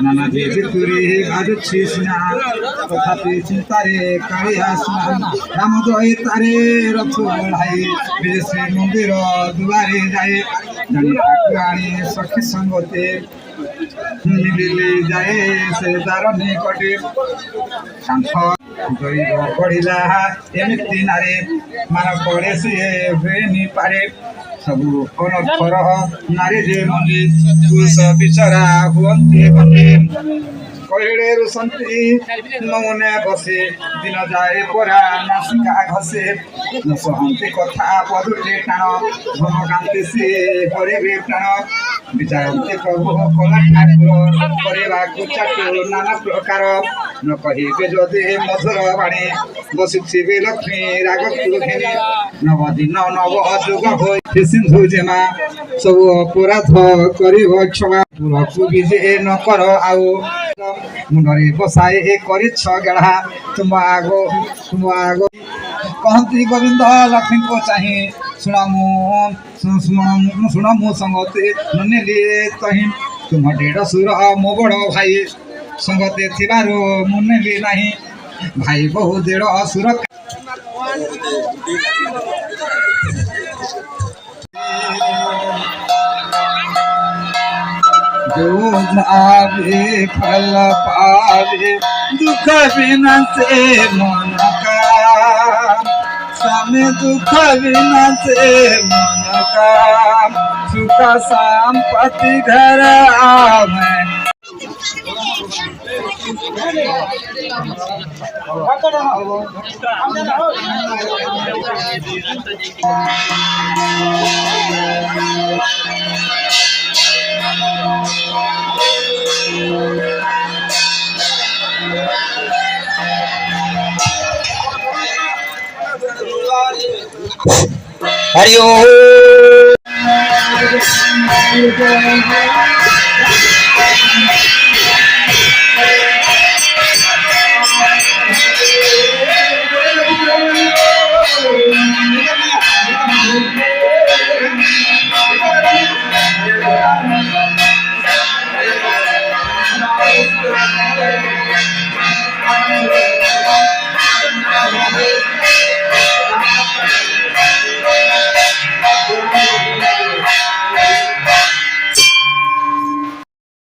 নানাজি বিতুরে ভাজছিস না তথাপি চিন্তারে কাড়ি আসনা রাম জয় তারে রথ ভাই শ্রী মন্দির দুয়ারে যায় জানি ঠাকুরাণী সখী সঙ্গতে ମିଳିଲେ ଯାଏ ସେ ତାର ନିକଟେ କାନ୍ଥ ଦୈବ ପଡ଼ିଲା ଏମିତି ନାରେ ମାନ ପଡ଼େ ସିଏ ହୁଏନି ପାରେ ସବୁ ଅନଥର ନାରୀ ଯେ ମଞ୍ଜି ପୁରୁଷ ବିଚରା ହୁଅନ୍ତି ବନ୍ଦୀ କହିଲେ ରୁଷନ୍ତି ମନେ ବସେ ଦିନ ଯାଏ ପରା ନାସିକା ଘଷେ ସହନ୍ତି କଥା ପଦୁଟେ ଟାଣ ଧମକାନ୍ତି ସିଏ କରିବେ ପ୍ରାଣ ବିଚାରନ୍ତି ପ୍ରଭୁ କଲା ଠାକୁର କରିବାକୁ ଚାଟୁ ନାନା ପ୍ରକାର ନ କହିବେ ଯଦି ମଧୁର ବାଣୀ ବସିଥିବେ ଲକ୍ଷ୍ମୀ ରାଗ ଘେନି ନବଦିନ ନବ ଯୁଗ ହୋଇ ସିନ୍ଧୁ ଜେମା ସବୁ ଅପରାଧ କରିବ କ୍ଷମା ପୁରକୁ ବିଜେ ନ କର ଆଉ ମୁଣ୍ଡରେ ବସାଏ କରିଛ ଗେଢ଼ା ତୁମ ଆଗ କହନ୍ତି ଗୋବିନ୍ଦ ଲକ୍ଷ୍ମୀଙ୍କୁ ଚାହିଁ ଶୁଣ ମୁଁ ସଙ୍ଗତେ ନେଲି ତହିଁ ତୁମ ଦେଢ଼ ସୁର ମୋ ବଡ଼ ଭାଇ ସଙ୍ଗତେ ଥିବାରୁ ମୁଁ ନେଲି ନାହିଁ ଭାଇ ବହୁ ଦେଢ଼ ସୁର जो जावे फल पावे दुख बिना से मन का समय दुख बिना से मन का सुख संपत्ति घर आवे हरि ओम।